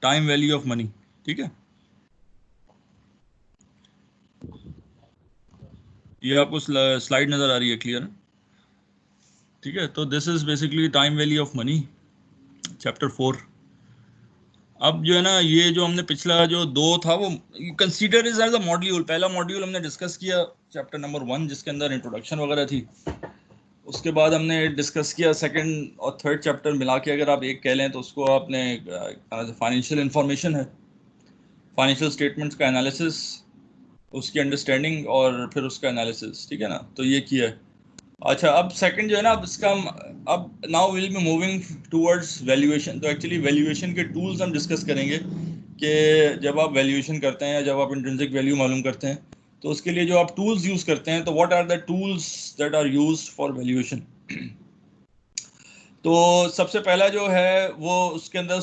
Time value of money, ठीक है। ये आपको स्लाइड नजर आ रही है, क्लियर है? ठीक है, तो this is basically time value of money, chapter 4। अब जो है ना, ये जो हमने पिछला जो 2 था वो consider is as a module. पहला मॉड्यूल हमने डिस्कस किया चैप्टर नंबर 1 जिसके अंदर इंट्रोडक्शन वगैरह थी। उसके बाद हमने डिस्कस किया सेकंड और थर्ड चैप्टर मिला के, अगर आप एक कह लें तो उसको आपने फाइनेंशियल इंफॉर्मेशन है, फाइनेंशियल स्टेटमेंट्स का एनालिसिस, उसकी अंडरस्टैंडिंग और फिर उसका एनालिसिस, ठीक है ना। तो ये किया है। अच्छा, अब सेकंड जो है ना, अब इसका अब now will be moving towards valuation. तो एक्चुअली वैल्यूएशन के टूल्स हम डिस्कस करेंगे कि जब आप वैल्यूएशन करते हैं या जब आप इंट्रिंसिक वैल्यू मालूम करते हैं तो उसके लिए जो आप टूल्स यूज करते हैं, तो what are the tools that are used for valuation. तो सबसे पहला जो है वो उसके अंदर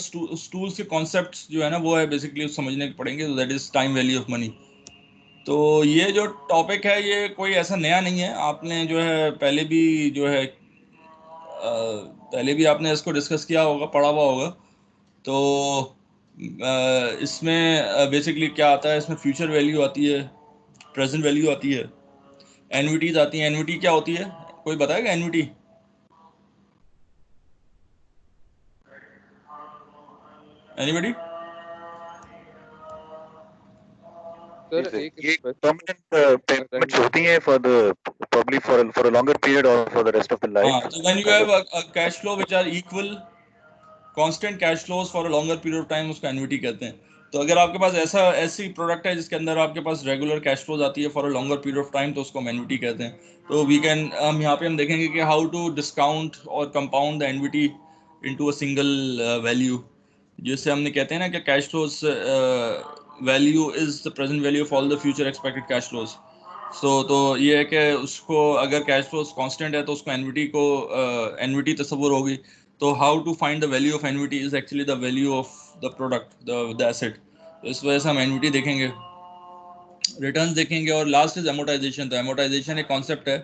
टूल्स के कॉन्सेप्ट्स जो है ना, वो है बेसिकली समझने पड़ेंगे। That is time value of money. तो ये जो टॉपिक है ये कोई ऐसा नया नहीं है, आपने जो है पहले भी जो है पहले भी आपने इसको डिस्कस किया होगा, पढ़ा हुआ होगा। तो इसमें बेसिकली क्या आता है, इसमें फ्यूचर वैल्यू आती है, प्रेजेंट वैल्यू आती है, एनविटीज आती हैं। एनविटी क्या होती है, कोई बताएगा एनविटी? एनीबडी? जी सर सर, एक ये स्पेसिफिक परमानेंट पेमेंट्स होती हैं for the probably for a longer period or for the rest of the हाँ, life तो when you kind have of. Cash flow which are equal constant cash flows for a longer period of time, उसको annuity कहते हैं। तो अगर आपके पास ऐसी product है जिसके अंदर आपके पास रेगुलर कैश फ्लोज आती है for a longer period of time, तो उसको हम एन्युटी कहते हैं। तो वी कैन हम यहाँ पे हम देखेंगे कि हाउ टू डिस्काउंट और compound the annuity into a single value, जिससे हमने कहते हैं ना कि cash flows value is the present value of all the future expected cash flows. तो ये है कि उसको अगर कैश फ्लोज कांस्टेंट है तो उसको एनविटी को एनविटी तस्वुर होगी। तो how to find the value of annuity is actually the value of the product, the asset. तो इस वजह से हम एनविटी देखेंगे, रिटर्न्स देखेंगे, और लास्ट इज एमोटाइजेशन। तो एमोटाइजेशन एक कॉन्सेप्ट है,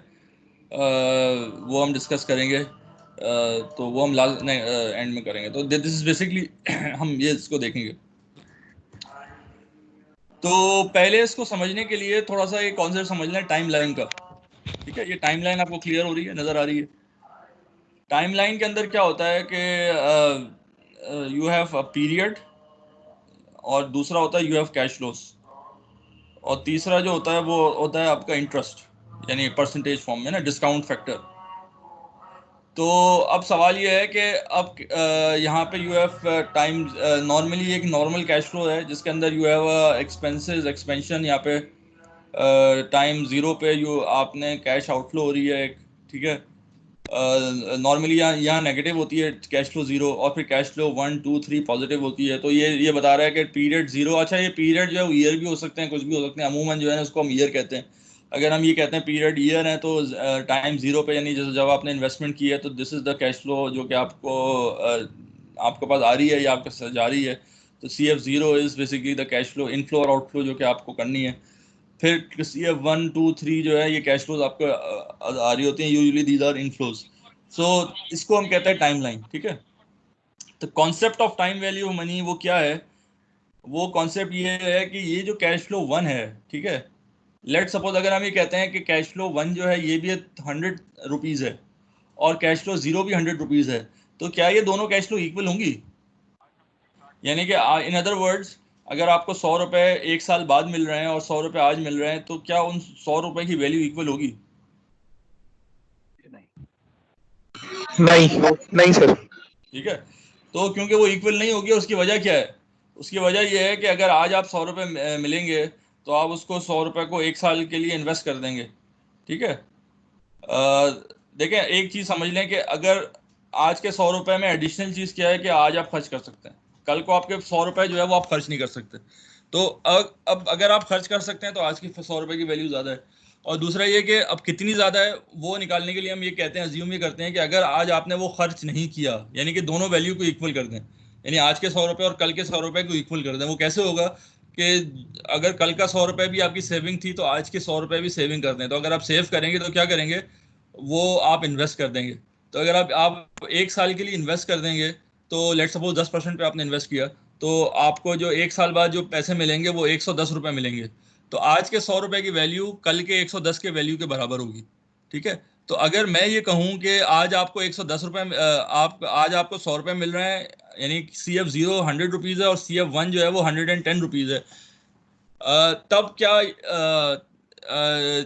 वो हम डिस्कस करेंगे। तो वो हम लास्ट एंड में करेंगे। तो दिस इज बेसिकली हम ये इसको देखेंगे। तो पहले इसको समझने के लिए थोड़ा सा एक कॉन्सेप्ट समझ लें टाइम लाइन का, ठीक है। ये टाइम लाइन आपको क्लियर हो रही है, नजर आ रही है? टाइम लाइन के अंदर क्या होता है कि यू हैव अ पीरियड, और दूसरा होता है यू हैव कैश फ्लोस, और तीसरा जो होता है वो होता है आपका इंटरेस्ट, यानी परसेंटेज फॉर्म में ना, डिस्काउंट फैक्टर। तो अब सवाल ये है कि अब यहाँ पे यू हैव टाइम, नॉर्मली एक नॉर्मल कैश फ्लो है जिसके अंदर यू हैव एक्सपेंसेस एक्सपेंशन। यहाँ पे टाइम जीरो पे यू आपने कैश आउटफ्लो हो रही है एक, ठीक है। नॉर्मली यहाँ नेगेटिव होती है कैश फ्लो जीरो, और फिर कैश फ्लो 1 2 3 पॉजिटिव होती है। तो ये बता रहा है कि पीरियड जीरो, अच्छा ये पीरियड जो है वो ईयर भी हो सकते हैं, कुछ भी हो सकते हैं। अमूमन जो है ना उसको हम ईयर कहते हैं। अगर हम ये कहते हैं पीरियड ईयर है तो टाइम जीरो पे, यानी जैसे जब आपने इन्वेस्टमेंट की है तो this is the cash flow जो कि आपको आपके पास आ रही है या आपके साथ जा रही है। तो C F zero is basically the cash flow inflow और आउटफ्लो जो कि आपको करनी है। फिर सी एफ 1 2 3 जो है ये कैश फ्लोज आपको आ रही होती हैं, यूजुअली दीज आर इनफ्लोज। सो इसको हम कहते हैं टाइम लाइन, ठीक है। तो concept of time value money वो क्या है? वो कॉन्सेप्ट ये है कि ये जो कैश फ्लो 1 है, ठीक है, लेट सपोज अगर हम ये कहते हैं कि कैश फ्लो 1 जो है ये भी 100 रुपीज़ है और कैश फ्लो जीरो भी 100 रुपीज़ है, तो क्या ये दोनों कैश फ्लो इक्वल होंगी? यानी कि इन अदर वर्ड्स, अगर आपको 100 रुपए एक साल बाद मिल रहे हैं और 100 रुपए आज मिल रहे हैं, तो क्या उन 100 रुपए की वैल्यू इक्वल होगी? नहीं नहीं सर। ठीक है, तो क्योंकि वो इक्वल नहीं होगी, उसकी वजह क्या है? उसकी वजह यह है कि अगर आज आप 100 रुपए मिलेंगे तो आप उसको 100 रुपए को एक साल के लिए इन्वेस्ट कर देंगे, ठीक है। देखें, एक चीज़ समझ लें कि अगर आज के 100 रुपए में एडिशनल चीज़ क्या है कि आज आप खर्च कर सकते हैं, कल को आपके 100 रुपए जो है वो आप खर्च नहीं कर सकते। तो अब अगर आप खर्च कर सकते हैं तो आज की 100 रुपए की वैल्यू ज़्यादा है। और दूसरा ये कि अब कितनी ज़्यादा है वो निकालने के लिए हम ये कहते हैं, अज्यूम ये करते हैं कि अगर आज आपने वो खर्च नहीं किया, यानी कि दोनों वैल्यू को इक्वल कर दें, यानी आज के 100 रुपए और कल के 100 रुपए को इक्वल कर दें। वो कैसे होगा कि अगर कल का 100 रुपए भी आपकी सेविंग थी तो आज के 100 रुपए भी सेविंग कर दें। तो अगर आप सेव करेंगे तो क्या करेंगे, वो आप इन्वेस्ट कर देंगे। तो अगर आप 1 साल के लिए इन्वेस्ट कर देंगे तो लेट्स सपोज 10% पे आपने इन्वेस्ट किया, तो आपको जो 1 साल बाद जो पैसे मिलेंगे वो 110 रुपये मिलेंगे। तो आज के 100 रुपये की वैल्यू कल के 110 के वैल्यू के बराबर होगी। ठीक है, तो अगर मैं ये कहूँ कि आज आपको 110 रुपये, आप आज आपको 100 रुपये मिल रहे हैं, यानी CF0 100 रुपीज़ है और CF1 जो है वो 110 रुपीज़ है, तब क्या,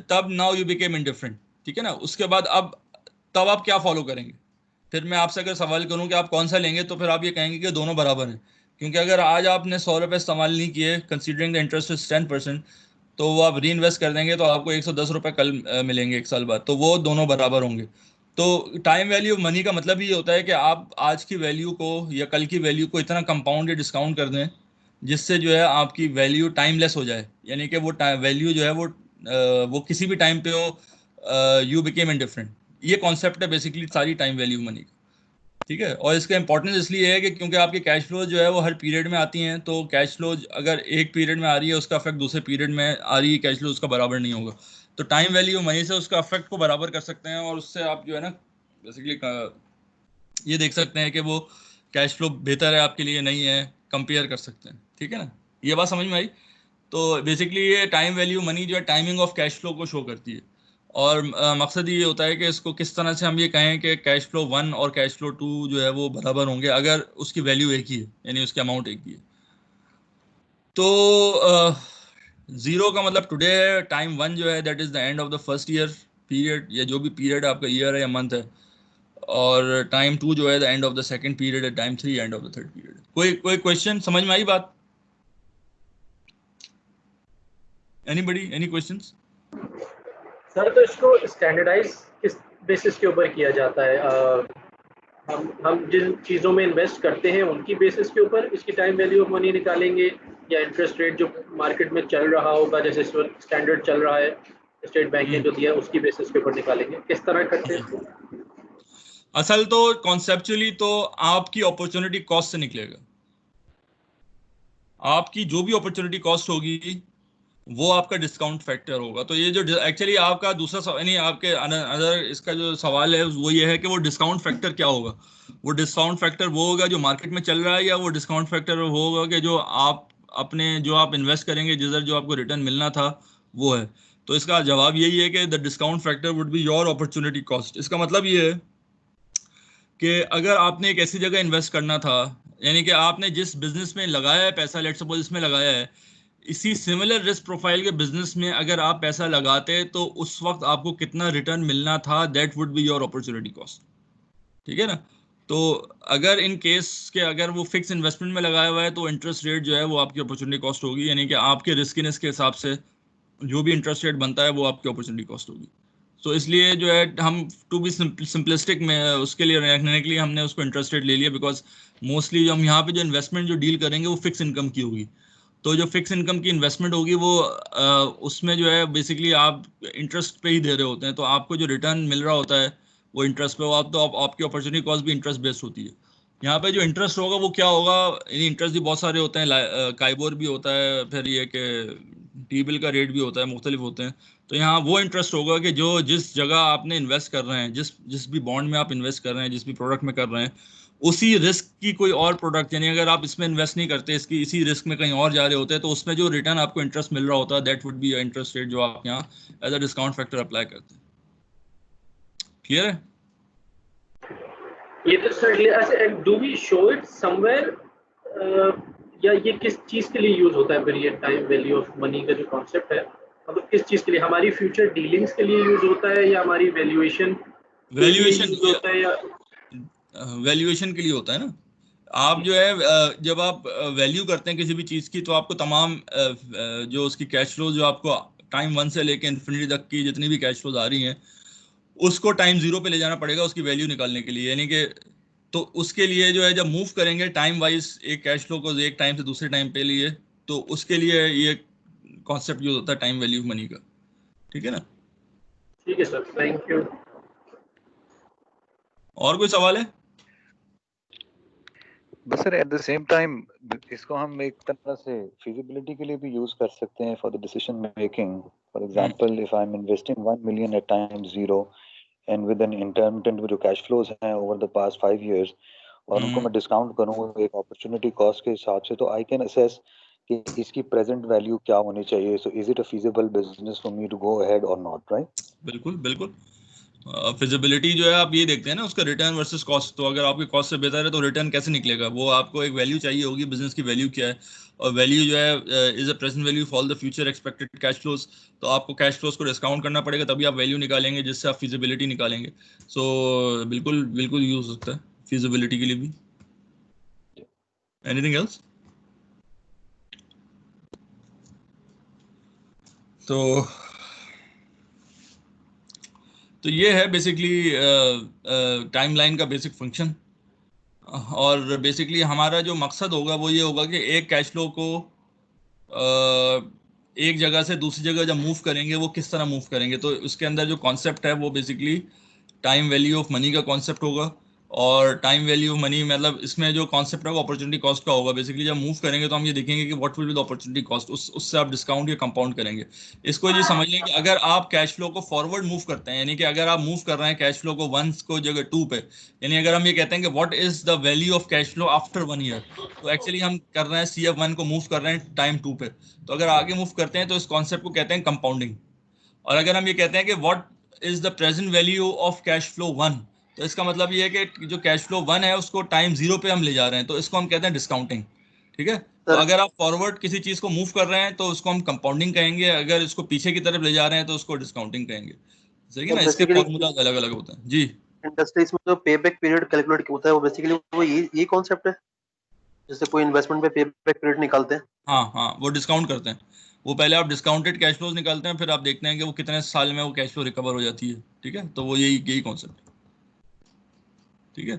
तब नाउ यू बिकेम इंडिफरेंट। ठीक है ना, उसके बाद अब तब आप क्या फॉलो करेंगे? फिर मैं आपसे अगर सवाल करूं कि आप कौन सा लेंगे, तो फिर आप ये कहेंगे कि दोनों बराबर हैं, क्योंकि अगर आज आपने 100 रुपये इस्तेमाल नहीं किए, कंसीडरिंग द इंटरेस्ट इज 10%, तो वो आप री इन्वेस्ट कर देंगे तो आपको 110 रुपये कल मिलेंगे 1 साल बाद, तो वो दोनों बराबर होंगे। तो टाइम वैल्यू मनी का मतलब ये होता है कि आप आज की वैल्यू को या कल की वैल्यू को इतना कंपाउंड या डिस्काउंट कर दें जिससे जो है आपकी वैल्यू टाइमलेस हो जाए, यानी कि वो वैल्यू जो है वो किसी भी टाइम पे हो, यू बिकेम इनडिफरेंट। ये कॉन्सेप्ट है बेसिकली सारी टाइम वैल्यू मनी का। ठीक है, और इसका इंपॉर्टेंस इसलिए है कि क्योंकि आपकी कैश फ्लो जो है वो हर पीरियड में आती हैं, तो कैश फ्लो अगर एक पीरियड में आ रही है उसका अफेक्ट दूसरे पीरियड में आ रही है कैश फ्लो उसका बराबर नहीं होगा। तो टाइम वैल्यू मनी से उसका अफेक्ट को बराबर कर सकते हैं, और उससे आप जो है ना बेसिकली ये देख सकते हैं कि वो कैश फ्लो बेहतर है आपके लिए नहीं है, कंपेयर कर सकते हैं। ठीक है ना, ये बात समझ में आई? तो बेसिकली ये टाइम वैल्यू मनी जो है टाइमिंग ऑफ कैश फ्लो को शो करती है, और मकसद ये होता है कि इसको किस तरह से हम ये कहें कि कैश फ्लो 1 और कैश फ्लो 2 जो है वो बराबर होंगे अगर उसकी वैल्यू एक ही है, यानी उसकी अमाउंट एक ही है। तो ज़ीरो का मतलब टुडे है, टाइम 1 जो है that is the end of the first year period, या जो भी पीरियड आपका ईयर है या मंथ है, और टाइम 2 जो है the end of the second period है, time 3 end of the third period. कोई कोई क्वेश्चन समझ में आई बात? Anybody, any questions? सर तो इसको स्टैंडर्डाइज किस बेसिस के ऊपर किया जाता है? हम जिन चीज़ों में इन्वेस्ट करते हैं उनकी बेसिस के ऊपर इसकी टाइम वैल्यू ऑफ मनी निकालेंगे, या इंटरेस्ट रेट जो मार्केट में चल रहा होगा, जैसे इस वक्त स्टैंडर्ड चल रहा है स्टेट बैंक ने जो दिया है उसकी बेसिस के ऊपर निकालेंगे? किस तरह करते हैं इसको? असल तो कॉन्सेप्चुअली तो आपकी अपॉर्चुनिटी कॉस्ट से निकलेगा। आपकी जो भी अपॉर्चुनिटी कॉस्ट होगी वो आपका डिस्काउंट फैक्टर होगा। तो ये जो एक्चुअली आपका दूसरा यानी आपके अदर इसका जो सवाल है वो ये है कि वो डिस्काउंट फैक्टर क्या होगा। वो डिस्काउंट फैक्टर वो होगा जो मार्केट में चल रहा है, या वो डिस्काउंट फैक्टर वो होगा कि जो आप अपने जो आप इन्वेस्ट करेंगे जिधर जो आपको रिटर्न मिलना था वो है। तो इसका जवाब यही है कि the discount factor would be your opportunity cost. इसका मतलब ये है कि अगर आपने एक ऐसी जगह इन्वेस्ट करना था, यानी कि आपने जिस बिजनेस में लगाया है पैसा, लेट्स सपोज इसमें लगाया है, इसी सिमिलर रिस्क प्रोफाइल के बिजनेस में अगर आप पैसा लगाते तो उस वक्त आपको कितना रिटर्न मिलना था, that would be your opportunity cost. ठीक है ना, तो अगर इन केस के अगर वो फिक्स इन्वेस्टमेंट में लगाया हुआ है तो इंटरेस्ट रेट जो है वो आपकी अपॉर्चुनिटी कॉस्ट होगी, यानी कि आपके रिस्कीनेस के हिसाब से जो भी इंटरेस्ट रेट बनता है वो आपकी अपॉर्चुनिटी कॉस्ट होगी। तो इसलिए जो है हम टू बी सिंपलिस्टिक में उसके लिए रखने के लिए हमने उसको इंटरेस्ट रेट ले लिया, बिकॉज मोस्टली हम यहाँ पे जो इन्वेस्टमेंट जो डील करेंगे वो फिक्स इनकम की होगी। तो जो फिक्स इनकम की इन्वेस्टमेंट होगी वो उसमें जो है बेसिकली आप इंटरेस्ट पे ही दे रहे होते हैं, तो आपको जो रिटर्न मिल रहा होता है वो इंटरेस्ट पे हो। आप तो आपकी अपॉर्चुनिटी कॉस्ट भी इंटरेस्ट बेस्ड होती है। यहाँ पे जो इंटरेस्ट होगा वो क्या होगा, इंटरेस्ट भी बहुत सारे होते हैं, काइबोर भी होता है, फिर ये कि टी बिल का रेट भी होता है, मुख्तलिफ होते हैं। तो यहाँ वो इंटरेस्ट होगा कि जो जिस जगह आपने इन्वेस्ट कर रहे हैं, जिस जिस भी बॉन्ड में आप इन्वेस्ट कर रहे हैं, जिस भी प्रोडक्ट में कर रहे हैं, उसी रिस्क की कोई और प्रोडक्ट, यानी अगर आप इसमें इन्वेस्ट नहीं करते, इसकी इसी रिस्क में कहीं और जा रहे होते हैं, तो उसमें जो रिटर्न आपको इंटरेस्ट मिल रहा होता है that would be interest rate जो आप यहाँ as a discount factor apply करते हैं। क्लियर है? ये तो sir, do we show it somewhere, या ये किस चीज़ के लिए यूज होता है फिर ये टाइम वैल्यू ऑफ मनी का जो कॉन्सेप्ट है, मतलब किस चीज़ के लिए? हमारी फ्यूचर डीलिंग्स के लिए यूज होता है, या हमारी वैल्यूएशन के लिए यूज होता है, या वैल्यूएशन के लिए होता है ना। आप जो है जब आप वैल्यू करते हैं किसी भी चीज़ की, तो आपको तमाम जो उसकी कैश फ्लो जो आपको टाइम 1 से लेकर इन्फिनिटी तक की जितनी भी कैश फ्लोज आ रही हैं उसको टाइम 0 पे ले जाना पड़ेगा उसकी वैल्यू निकालने के लिए, यानी कि तो उसके लिए जो है जब मूव करेंगे टाइम वाइज एक कैश फ्लो को एक टाइम से दूसरे टाइम पे लिए, तो उसके लिए ये कॉन्सेप्ट यूज होता है टाइम वैल्यू मनी का। ठीक है ना? ठीक है सर, थैंक यू। और कोई सवाल है? बस sir at the same time इसको हम एक तरह से फिजिबिलिटी के लिए भी यूज कर सकते हैं for the decision making. For example if I am investing 1 million at time 0 and with an intermittent जो कैश फ्लोज हैं ओवर द पास्ट 5 years, और उनको मैं डिस्काउंट करूँ एक अपॉर्चुनिटी कॉस्ट के हिसाब से, तो आई कैन असेस कि इसकी प्रेजेंट वैल्यू क्या होनी चाहिए. So is it a feasible business for me to go ahead और नॉट, राइट? बिल्कुल बिल्कुल. फिजिबिलिटी जो है आप ये देखते हैं ना उसका रिटर्न वर्सेस कॉस्ट. तो अगर आपकी कॉस्ट से बेहतर है तो रिटर्न कैसे निकलेगा? वो आपको एक वैल्यू चाहिए होगी, बिजनेस की वैल्यू क्या है. और वैल्यू जो है is a present value for the future expected cash flows. तो आपको कैश फ्लोज को डिस्काउंट करना पड़ेगा, तभी आप वैल्यू निकालेंगे जिससे आप फिजिबिलिटी निकालेंगे. सो बिल्कुल बिल्कुल यूज हो सकता है फिजिबिलिटी के लिए भी. Anything else? तो ये है बेसिकली टाइमलाइन का बेसिक फंक्शन. और बेसिकली हमारा जो मकसद होगा वो ये होगा कि एक कैश फ्लो को एक जगह से दूसरी जगह जब मूव करेंगे वो किस तरह मूव करेंगे. तो उसके अंदर जो कॉन्सेप्ट है वो basically time value of money का कॉन्सेप्ट होगा. और टाइम वैल्यू ऑफ मनी मतलब इसमें जो कॉन्सेप्ट है वो अपॉर्चुनिटी कॉस्ट का होगा. बेसिकली जब मूव करेंगे तो हम ये देखेंगे कि what will be the opportunity cost, उससे आप डिस्काउंट या कंपाउंड करेंगे. इसको ये समझ लें कि अगर आप कैश फ्लो को फॉरवर्ड मूव करते हैं, यानी कि अगर आप मूव कर रहे हैं कैश फ्लो को 1 को जगह 2 पे, यानी अगर हम ये कहते हैं कि what is the value of cash flow after 1 year, तो एक्चुअली हम कर रहे हैं CF1 को मूव कर रहे हैं टाइम 2 पे. तो अगर आगे मूव करते हैं तो इस कॉन्सेप्ट को कहते हैं कंपाउंडिंग. और अगर हम ये कहते हैं कि what is the present value of cash flow 1, तो इसका मतलब ये है कि जो कैश फ्लो 1 है उसको टाइम 0 पे हम ले जा रहे हैं, तो इसको हम कहते हैं डिस्काउंटिंग. ठीक है. तो सर अगर आप फॉरवर्ड किसी चीज को मूव कर रहे हैं तो उसको हम कंपाउंडिंग कहेंगे, अगर इसको पीछे की तरफ ले जा रहे हैं तो उसको डिस्काउंटिंग कहेंगे. सही है सर ना. इसके बेसिकली फॉर्मूला अलग अलग होते हैं जी. इंडस्ट्रीज में जो पे बैक पीरियड कैलकुलेट होता है वो बेसिकली वो ये कॉन्सेप्ट है, जैसे कोई इन्वेस्टमेंट पे पे बैक पीरियड निकालते हैं. हाँ हाँ, वो डिस्काउंट करते हैं. वो पहले आप डिस्काउंटेड कैश फ्लोज निकालते हैं, फिर आप देखते हैं कि वो कितने साल में वो कैश फ्लो रिकवर हो जाती है. ठीक है. तो वो यही यही कॉन्सेप्ट. ठीक है.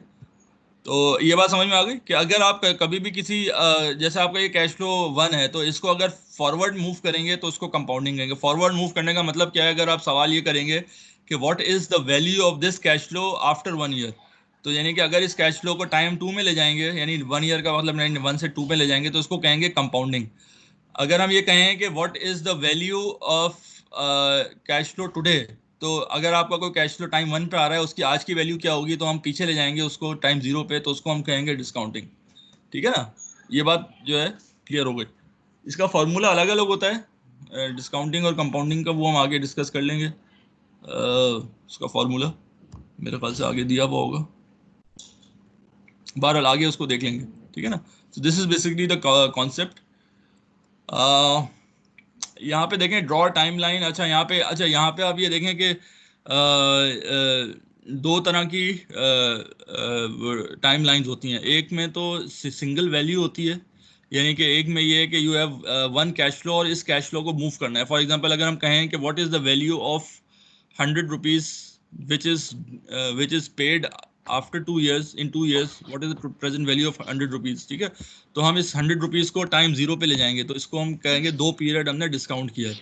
तो ये बात समझ में आ गई कि अगर आप कभी भी किसी जैसे आपका ये कैश फ्लो 1 है तो इसको अगर फॉरवर्ड मूव करेंगे तो उसको कंपाउंडिंग करेंगे. फॉरवर्ड मूव करने का मतलब क्या है? अगर आप सवाल ये करेंगे कि what is the value of this cash flow after 1 year, तो यानी कि अगर इस कैश फ्लो को टाइम 2 में ले जाएंगे, यानी 1 ईयर का मतलब 1 से 2 पे ले जाएंगे, तो उसको कहेंगे कंपाउंडिंग. अगर हम ये कहें कि what is the value of cash flow today, तो अगर आपका कोई कैश फ्लो टाइम 1 पे आ रहा है उसकी आज की वैल्यू क्या होगी, तो हम पीछे ले जाएंगे उसको टाइम 0 पे, तो उसको हम कहेंगे डिस्काउंटिंग. ठीक है ना. ये बात जो है क्लियर हो गई. इसका फॉर्मूला अलग अलग होता है डिस्काउंटिंग और कंपाउंडिंग का, वो हम आगे डिस्कस कर लेंगे. उसका फॉर्मूला मेरे ख्याल से आगे दिया हुआ होगा, बहरहाल आगे उसको देख लेंगे. ठीक है ना. So this is basically the concept. यहाँ पे देखें ड्रॉ टाइमलाइन. अच्छा यहाँ पे आप ये देखें कि दो तरह की टाइमलाइंस होती हैं. एक में तो सिंगल वैल्यू होती है, यानी कि एक में ये है कि यू हैव 1 कैश फ्लो और इस कैश फ्लो को मूव करना है. फॉर एग्जांपल अगर हम कहें कि what is the value of 100 rupees which is paid after 2 years, in 2 years what is the present value of 100 rupees. ठीक है. तो हम इस 100 रुपीज को टाइम 0 पे ले जाएंगे, तो इसको हम कहेंगे 2 पीरियड हमने डिस्काउंट किया है.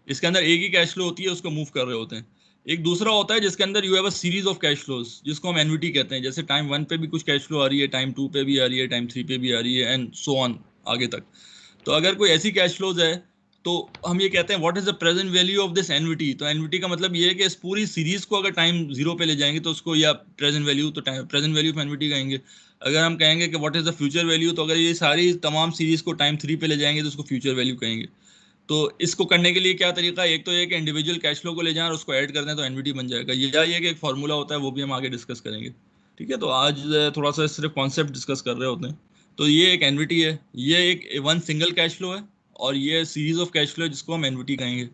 इसके अंदर एक ही कैश फ्लो होती है, उसको मूव कर रहे होते हैं. एक दूसरा होता है जिसके अंदर you have a series of cash flows, जिसको हम एनवीटी कहते हैं. जैसे टाइम 1 पे भी कुछ कैश फ्लो आ रही है, टाइम 2 पे भी आ रही है, टाइम 3 पे भी आ रही है, एंड सो ऑन आगे तक. तो अगर कोई ऐसी कैश फ्लोज है तो हम ये कहते हैं what is the present value of this NVT. तो एनवीटी का मतलब ये है कि इस पूरी सीरीज को अगर टाइम 0 पे ले जाएंगे तो उसको या प्रेजेंट वैल्यू, तो प्रेजेंट वैल्यू ऑफ एनवीटी कहेंगे. अगर हम कहेंगे कि what is the future value, तो अगर ये सारी तमाम सीरीज को टाइम 3 पे ले जाएंगे तो उसको फ्यूचर वैल्यू कहेंगे. तो इसको करने के लिए क्या तरीका है? एक तो ये कि इंडिविजुअल कैश फ्लो को ले जाएं और उसको ऐड कर दें तो एनवीटी बन जाएगा. या ये कि एक फार्मूला होता है, वो भी हम आगे डिस्कस करेंगे. ठीक है. तो आज थोड़ा सा सिर्फ कॉन्सेप्ट डिस्कस कर रहे होते हैं. तो ये एक एनवीटी है, ये एक 1 सिंगल कैश फ्लो है, और ये सीरीज ऑफ कैश फ्लो जिसको हम एनवीटी कहेंगे.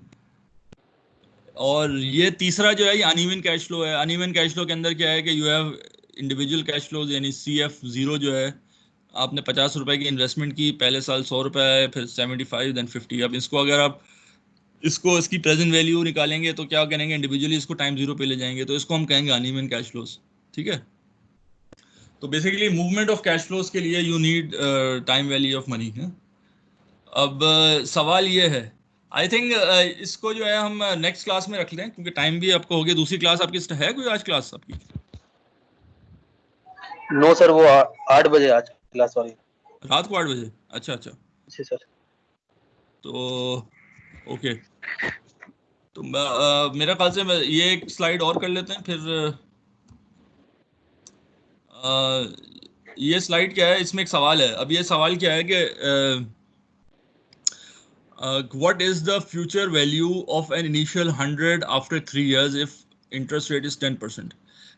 और ये तीसरा जो है ये अनइवन कैश फ्लो है. अनइवन कैश फ्लो के अंदर क्या है कि you have individual cash flows, यानी CF0 जो है, आपने 50 रुपए की इन्वेस्टमेंट की, पहले साल 100 रुपए आए, फिर 75, देन 50. अब इसको अगर आप इसकी प्रेजेंट वैल्यू निकालेंगे तो क्या करेंगे? इंडिविजुअली इसको टाइम 0 पे ले जाएंगे, तो इसको हम कहेंगे अनइवन कैश फ्लोज. ठीक है. तो basically movement of cash flows के लिए you need time value of money है. अब सवाल ये है, आई थिंक इसको जो है हम नेक्स्ट क्लास में रख लें, क्योंकि टाइम भी आपको हो गया. दूसरी क्लास आपकी है कोई आज क्लास आपकी? नो सर, वो 8 बजे आज क्लास वाली. रात को 8 बजे? अच्छा अच्छा. जी सर. तो ओके. तो मेरा ख्याल से ये एक स्लाइड और कर लेते हैं, फिर ये स्लाइड क्या है, इसमें एक सवाल है। अब ये सवाल क्या है कि what is the future value of an initial 100 after 3 years if interest rate is 10%?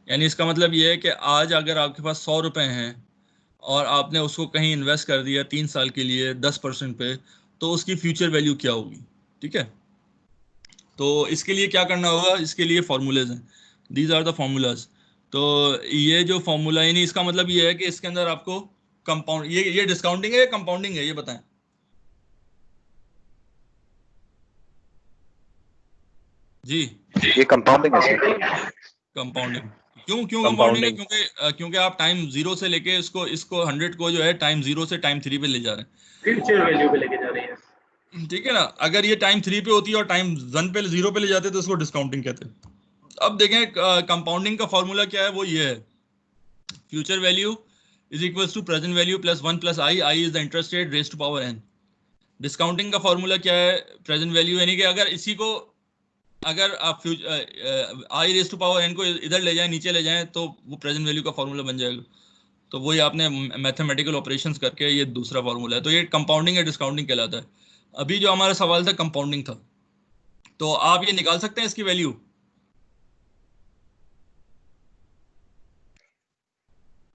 यानी इसका मतलब ये है कि आज अगर आपके पास 100 रुपए हैं और आपने उसको कहीं इन्वेस्ट कर दिया 3 साल के लिए 10% पे, तो उसकी फ्यूचर वैल्यू क्या होगी? ठीक है, तो इसके लिए क्या करना होगा, इसके लिए फॉर्मूलेज हैं, दीज आर द फॉर्मूलाज। तो ये जो फॉर्मूला, यानी इसका मतलब ये है कि इसके अंदर आपको कंपाउंड, ये डिस्काउंटिंग है या कंपाउंडिंग है, ये बताएं जी। ये कंपाउंडिंग है सर। कंपाउंडिंग क्यों क्यों कंपाउंडिंग है? Compounding. क्योंकि आप टाइम 0 से लेके इसको 100 को जो है टाइम 0 से टाइम 3 पे ले जा रहे फ्यूचर वैल्यू पे लेके जा रही है। हैं, ठीक है ना। अगर ये टाइम 3 पे होती है और टाइम 1 पे 0 पे ले जाते तो इसको डिस्काउंटिंग कहते हैं। अब देखें कंपाउंडिंग का फॉर्मूला क्या है, वो ये है, future value is equals to present value plus 1 plus I, I is the interest rate raised to power n। Discounting का फॉर्मूला क्या है, प्रेजेंट वैल्यू, यानी कि अगर इसी को, अगर आप आई रेज टू पावर n को इधर ले जाएं, नीचे ले जाएं, तो वो प्रेजेंट वैल्यू का फॉर्मूला बन जाएगा। तो वही आपने मैथमेटिकल ऑपरेशंस करके ये दूसरा फॉर्मूला है। तो ये कंपाउंडिंग या डिस्काउंटिंग कहलाता है। अभी जो हमारा सवाल था कंपाउंडिंग था, तो आप ये निकाल सकते हैं इसकी वैल्यू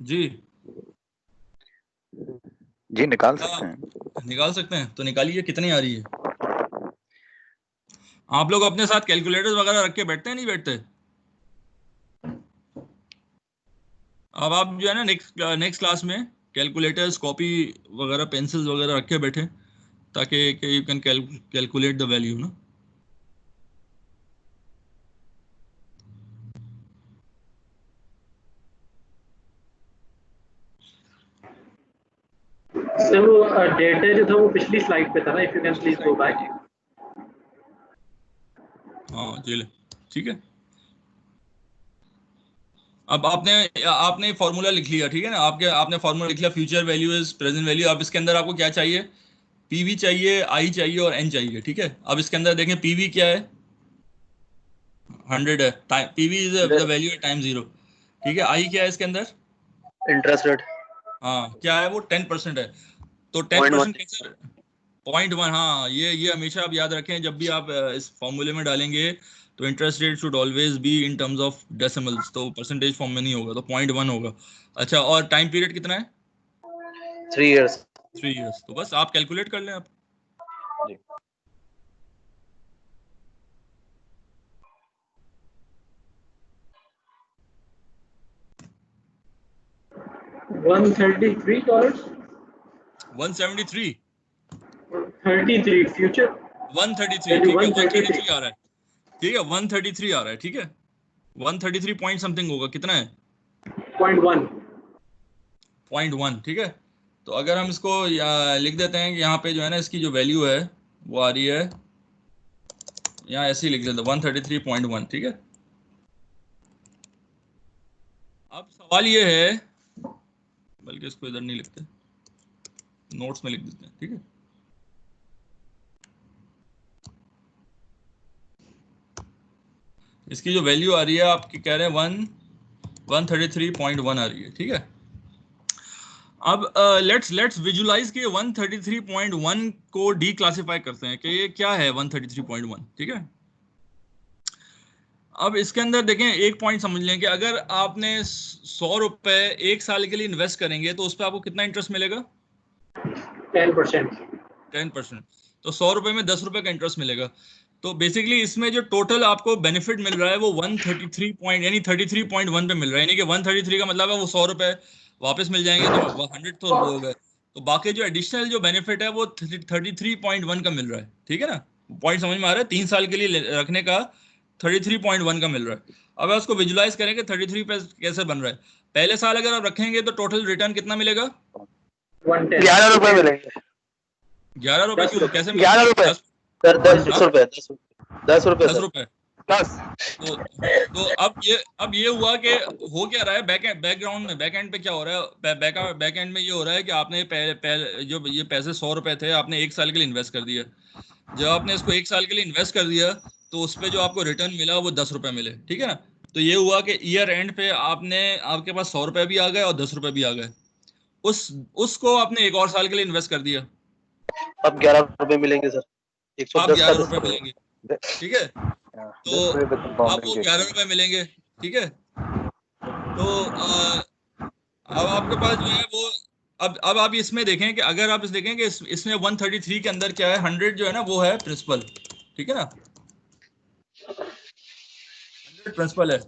जी। जी निकाल सकते हैं। निकाल सकते हैं, तो निकालिए, कितनी आ रही है? आप लोग अपने साथ कैलकुलेटर्स वगैरह रख के बैठते हैं, नहीं बैठते? अब आप जो है ना नेक्स्ट क्लास में कैलकुलेटर्स, कॉपी वगैरह, पेंसिल्स वगैरह रख के बैठे, ताकि you can calculate the value ना। सर वो डेटा जो था वो पिछली स्लाइड पे था ना, if you can please go back. हाँ जी, ठीक है। अब आपने फॉर्मूला लिख लिया, ठीक है ना, आपने फॉर्मूला लिख लिया, future value is present value. अब इसके अंदर आपको क्या चाहिए, पीवी चाहिए, आई चाहिए और एन चाहिए, ठीक है। अब इसके अंदर देखें पीवी क्या है, 100 है, PV is the value at time 0, ठीक है। आई क्या है इसके अंदर, Interest rate. हाँ क्या है वो, 10% है। तो 10% कैसे, 0.1, हाँ ये हमेशा आप याद रखें, जब भी आप इस फॉर्मूले में डालेंगे तो interest rate should always be in terms of decimals, तो परसेंटेज फॉर्म में नहीं होगा, तो 0.1 होगा। अच्छा, और टाइम पीरियड कितना है? 3 years. 3 इयर्स। तो बस आप कैलकुलेट कर लें आप। जी। $133 173 33 फ्यूचर 133, ठीक है, 133 आ रहा है, ठीक है, 133 आ रहा है, ठीक है, 133 पॉइंट समथिंग होगा, कितना है? 0.1, ठीक है। तो अगर हम इसको लिख देते हैं कि यहाँ पे जो है ना इसकी जो वैल्यू है वो आ रही है, यहाँ ऐसे ही लिख देते हैं 133.1, ठीक है। अब सवाल ये है, बल्कि इसको इधर नहीं लिखते, नोट्स में लिख देते हैं, ठीक है। इसकी जो वैल्यू आ रही है आपकी, कह रहे हैं 133.1 आ रही है, ठीक है। अब लेट्स विजुलाइज कि 133.1 को डीक्लासिफाई करते हैं कि ये क्या है 133.1, ठीक है। अब इसके अंदर देखें, एक पॉइंट समझ लें कि अगर आपने 100 रुपए 1 साल के लिए इन्वेस्ट करेंगे तो उस पर आपको कितना इंटरेस्ट मिलेगा? 10%। तो 100 रुपए में 10 रुपए का इंटरेस्ट मिलेगा। तो बेसिकली इसमें जो टोटल आपको बेनिफिट मिल रहा है वो 133 पॉइंट यानी 33.1 पे मिल रहा है, यानी कि 133 का मतलब है वो 100 रुपए वापस मिल जाएंगे, तो 100 तो हो गए, तो बाकी जो एडिशनल जो बेनिफिट है वो 33.1 का मिल रहा है, ठीक है ना। पॉइंट समझ में आ रहा है, 3 साल के लिए रखने का 33.1 का मिल रहा है। अब उसको विजुलाइज करें कि 33 पे कैसे बन रहा है। पहले साल अगर आप रखेंगे तो टोटल रिटर्न कितना मिलेगा? 11 रुपए मिलेंगे। 11 रुपए क्यों, कैसे? 11 रुपए, 10 रुपए, 10 रुपए, 10 रुपए। तो अब ये हुआ कि हो क्या रहा है बैकग्राउंड में, बैक एंड पे क्या हो रहा है, बैक एंड में ये हो रहा है कि आपने पहले जो ये पैसे 100 रुपए थे आपने 1 साल के लिए इन्वेस्ट कर दिया। जब आपने इसको 1 साल के लिए इन्वेस्ट कर दिया तो उस पर जो आपको रिटर्न मिला वो 10 रुपए मिले, ठीक है ना। तो ये हुआ कि ईयर एंड पे आपके पास 100 रुपए भी आ गए और 10 रुपए भी आ गए। उसको आपने एक और साल के लिए इन्वेस्ट कर दिया, अब 11 रुपए मिलेंगे सर, आप 110 का 11 रुपए मिलेंगे, ठीक है। तो अब वो 11 रुपए मिलेंगे, ठीक है। तो अब आपके पास जो है वो अब आप इसमें देखें कि अगर आप देखें कि इसमें 133 के अंदर क्या है, 100 जो है ना वो है प्रिंसिपल, ठीक है ना, 100 प्रिंसिपल है।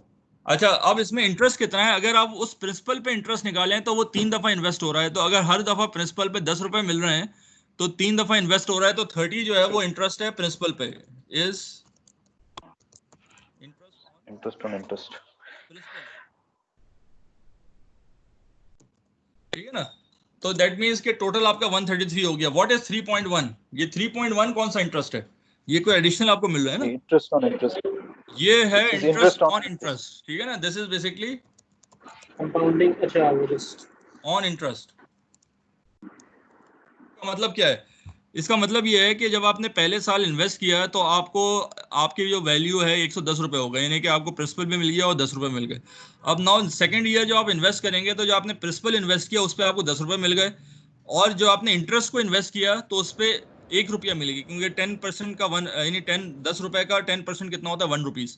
अच्छा, अब इसमें इंटरेस्ट कितना है, अगर आप उस प्रिंसिपल पे इंटरेस्ट निकालें तो वो 3 दफा इन्वेस्ट हो रहा है। तो अगर हर दफा प्रिंसिपल पे 10 रुपए मिल रहे हैं तो 3 दफा इन्वेस्ट हो रहा है, तो 30 जो है वो इंटरेस्ट है प्रिंसिपल पे, is interest on interest, principal, ठीक है ना। तो दैट मींस कि टोटल आपका 133 हो गया। What is 3.1? ये 3.1 कौन सा इंटरेस्ट है? ये कोई एडिशनल आपको मिल रहा है ना, इंटरेस्ट ऑन इंटरेस्ट, ये है This is interest interest on on interest, ठीक है ना। This is basically compounding. अच्छा, वो ऑन इंटरेस्ट का मतलब क्या है? इसका मतलब ये है कि जब आपने पहले साल इन्वेस्ट किया तो आपको आपकी जो वैल्यू है 110 रुपए हो गए, यानी कि आपको प्रिंसिपल भी मिल गया और 10 रुपए मिल गए। अब नाउ सेकंड ईयर जो आप इन्वेस्ट करेंगे तो जो आपने प्रिंसिपल इन्वेस्ट किया उस पर आपको 10 रुपए मिल गए, और जो आपने इंटरेस्ट को इन्वेस्ट किया तो उस पर 1 रुपया मिलेगी, क्योंकि 10% का वन यानी 10 रुपए का 10% कितना होता है, 1 रुपीज,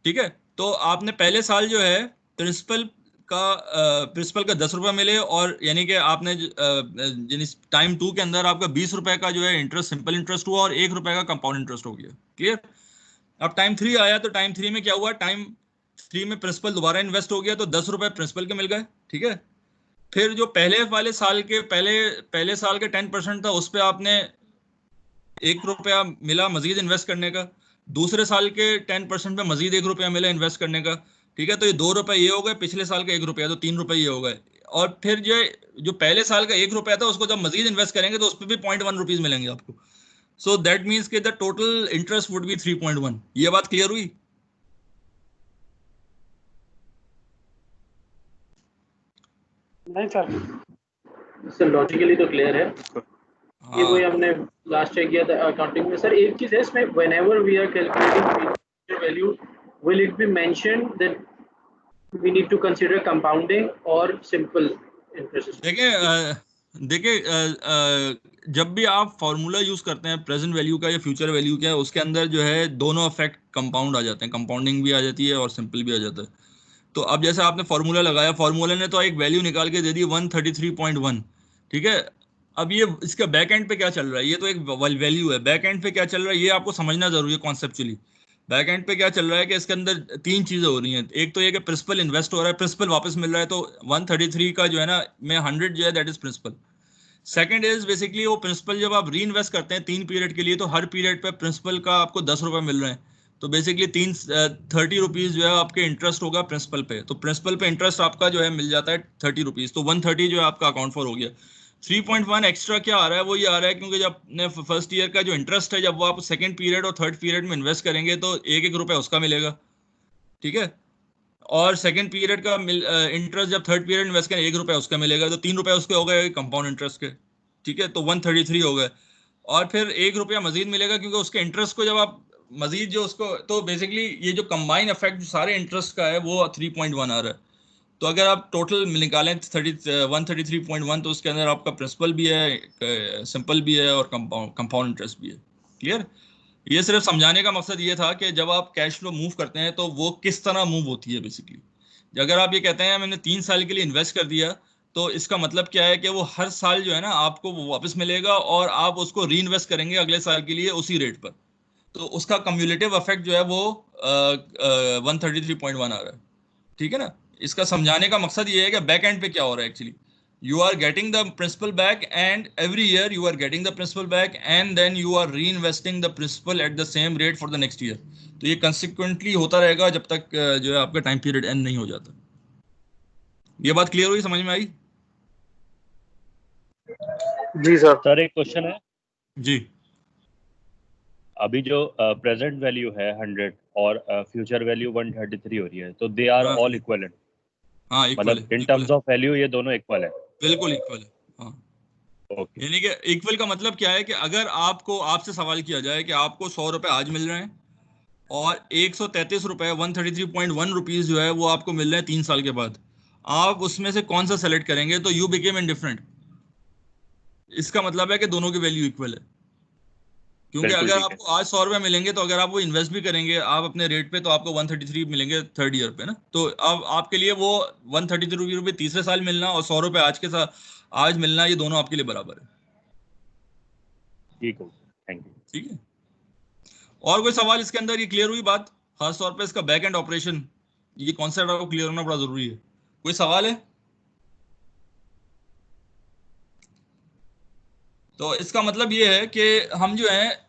ठीक है। तो आपने पहले साल जो है प्रिंसिपल का 10 रुपये मिले, और यानी कि आपने टाइम 2 के अंदर आपका 20 रुपए का जो है इंटरेस्ट, सिंपल इंटरेस्ट हुआ, और 1 रुपए का कंपाउंड इंटरेस्ट हो गया, क्लियर। अब टाइम 3 आया तो टाइम 3 में क्या हुआ, टाइम 3 में प्रिंसिपल दोबारा इन्वेस्ट हो गया तो 10 रुपए प्रिंसिपल के मिल गए, ठीक है। फिर जो पहले वाले साल के पहले साल के 10% था उस पर आपने 1 रुपया मिला मजीद इन्वेस्ट करने का, दूसरे साल के 10% पे मजीद 1 रुपया मिला इन्वेस्ट करने का, ठीक है। तो ये 2 रुपए ये हो गए, पिछले साल का 1 रुपया, तो 3 रुपए ये हो गए। और फिर जो पहले साल का 1 रुपया था उसको जब मजीद इन्वेस्ट करेंगे तो उस पर भी 0.1 रुपीज मिलेंगे आपको। सो दैट मीन्स कि the total interest would be 3.1। ये बात क्लियर हुई? नहीं सर, लॉजिकली तो क्लियर है। ये वही हमने लास्ट चेक किया था अकाउंटिंग में। सर एक चीज है इसमें, whenever we are calculating value, will it be mentioned that we need to consider compounding और सिंपल इंटरेस्ट? देखिए जब भी आप फॉर्मूला यूज करते हैं प्रेजेंट वैल्यू का या फ्यूचर वैल्यू का, उसके अंदर जो है दोनों इफेक्ट कंपाउंड आ जाते हैं, कंपाउंडिंग भी आ जाती है और सिंपल भी आ जाता है। तो अब जैसे आपने फॉर्मूला लगाया, फॉर्मूला ने तो एक वैल्यू निकाल के दे दी 133.1, ठीक है। अब ये इसका बैक एंड पे क्या चल रहा है, ये तो एक वैल्यू है, बैक एंड पे क्या चल रहा है ये आपको समझना जरूरी है कॉन्सेप्चुअली। बैक एंड पे क्या चल रहा है कि इसके अंदर 3 चीजें हो रही हैं। एक तो ये कि प्रिंसिपल इन्वेस्ट हो रहा है, प्रिंसिपल वापस मिल रहा है, तो 133 का जो है ना में 100 जो है that is principal. Second is basically वो प्रिंसिपल जब आप री इन्वेस्ट करते हैं 3 पीरियड के लिए, तो हर पीरियड पे प्रिंसिपल का आपको 10 रुपए मिल रहे हैं, तो बेसिकली 30 रुपीज जो है आपके इंटरेस्ट होगा प्रिंसिपल पे। तो प्रिंसिपल पे इंटरेस्ट आपका जो है मिल जाता है 30 रुपीज, तो 130 जो है आपका अकाउंट फॉर हो गया। 3.1 एक्स्ट्रा क्या आ रहा है, वो ये आ रहा है क्योंकि जब अपने फर्स्ट ईयर का जो इंटरेस्ट है जब वो आप सेकंड पीरियड और थर्ड पीरियड में इन्वेस्ट करेंगे तो 1-1 रुपए उसका मिलेगा, ठीक है। और सेकंड पीरियड का इंटरेस्ट जब थर्ड पीरियड इन्वेस्ट करें 1 रुपए उसका मिलेगा, तो 3 रुपए उसके हो गए कंपाउंड इंटरेस्ट के, ठीक है। तो 133 हो गए, और फिर 1 रुपया मजीद मिलेगा क्योंकि उसके इंटरेस्ट को जब आप मजीद जो उसको, तो बेसिकली ये जो कंबाइन इफेक्ट सारे इंटरेस्ट का है वो 3.1 आ रहा है। तो अगर आप टोटल निकालें 133.1 तो उसके अंदर आपका प्रिंसिपल भी है, सिंपल भी है और कंपाउंड इंटरेस्ट भी है, क्लियर। ये सिर्फ समझाने का मकसद ये था कि जब आप कैश फ्लो मूव करते हैं तो वो किस तरह मूव होती है बेसिकली। अगर आप ये कहते हैं मैंने 3 साल के लिए इन्वेस्ट कर दिया, तो इसका मतलब क्या है कि वो हर साल जो है ना आपको वो वापस मिलेगा और आप उसको री इन्वेस्ट करेंगे अगले साल के लिए उसी रेट पर, तो उसका कम्युलेटिव इफेक्ट जो है वो 133.1 आ रहा है, ठीक है ना। इसका समझाने का मकसद ये है कि बैक एंड पे क्या हो रहा है actually. You are getting the principal back, and every year you are getting the principal back, and then you are reinvesting the principal at the same rate for the next year. तो ये consequently होता रहेगा जब तक जो है आपका time period and नहीं हो जाता। ये बात क्लियर हुई, समझ में आई? जी सर। सर एक क्वेश्चन है जी। अभी जो प्रेजेंट वैल्यू है 100 और फ्यूचर वैल्यू 133 हो रही है, तो दे आर हाँ। ऑल इक्वल है, हाँ इक्वल है, मतलब इन इक्वल टर्म्स है, ऑफ वैल्यू ये दोनों इक्वल है। बिल्कुल इक्वल है। हाँ, ओके। यानी कि इक्वल का मतलब क्या है कि अगर आपको आपसे सवाल किया जाए कि आपको 100 रुपए आज मिल रहे हैं और 133 रुपए 133.1 रुपीज जो है वो आपको मिल रहे हैं 3 साल के बाद, आप उसमें से कौन सा सेलेक्ट करेंगे, तो यू बिकेम इनडिफरेंट। इसका मतलब है कि दोनों की वैल्यू इक्वल है, क्योंकि बिल्कुल अगर ठीक है। आपको आज 100 रुपये मिलेंगे तो अगर आप वो इन्वेस्ट भी करेंगे आप अपने रेट पे, तो आपको 133 मिलेंगे थर्ड ईयर पे ना। तो अब आपके लिए वो 133 रुपये तीसरे साल मिलना और 100 रुपये आज के साथ आज मिलना, ये दोनों आपके लिए बराबर है। ठीक है, थैंक यू। ठीक है, और कोई सवाल इसके अंदर? ये क्लियर हुई बात? खास तौर पे इसका बैक एंड ऑपरेशन, ये कॉन्सेप्ट आपको क्लियर होना बड़ा जरूरी है। कोई सवाल है? तो इसका मतलब ये है कि हम जो है,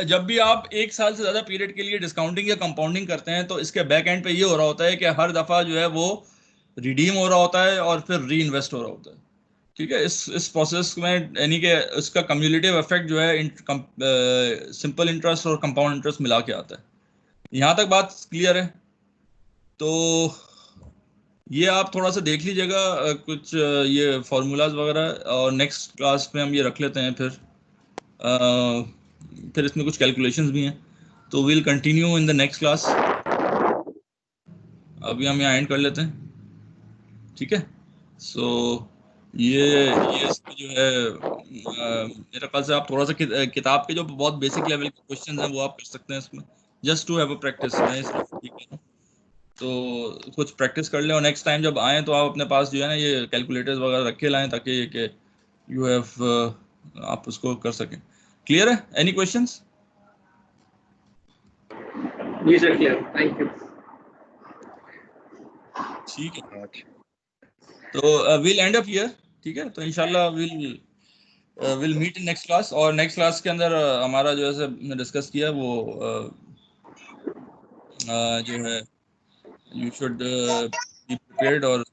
जब भी आप 1 साल से ज़्यादा पीरियड के लिए डिस्काउंटिंग या कंपाउंडिंग करते हैं, तो इसके बैक एंड पे ये हो रहा होता है कि हर दफ़ा जो है वो रिडीम हो रहा होता है और फिर री इन्वेस्ट हो रहा होता है। ठीक है, इस प्रोसेस में यानी कि इसका कम्युलेटिव इफेक्ट जो है सिंपल इंटरेस्ट और कंपाउंड इंटरेस्ट मिला के आता है। यहाँ तक बात क्लियर है? तो ये आप थोड़ा सा देख लीजिएगा कुछ ये फार्मूलाज वगैरह, और नेक्स्ट क्लास में हम ये रख लेते हैं। फिर इसमें कुछ कैलकुलेशंस भी हैं, तो will continue in the next class. अभी हम यहाँ एंड कर लेते हैं, ठीक है। सो ये इसमें जो है मेरे ख्याल से आप थोड़ा सा किताब के जो बहुत बेसिक लेवल के क्वेश्चंस हैं वो आप कर सकते हैं इसमें, just to have a practice. मैं सिर्फ ये कह रहा हूँ, तो कुछ प्रैक्टिस कर लें और नेक्स्ट टाइम जब आएँ तो आप अपने पास जो है ना ये कैलकुलेटर्स वगैरह रखे लाएं, ताकि कि यू हैव आप उसको कर सकें। क्लियर है? Any questions? जी सर, क्लियर, थैंक यू। ठीक है, अच्छा, तो विल एंड अप हियर। ठीक है, तो इंशाल्लाह will meet in next class, और नेक्स्ट क्लास के अंदर हमारा जो है डिस्कस किया वो जो है, यू शुड बी प्रिपेयर्ड और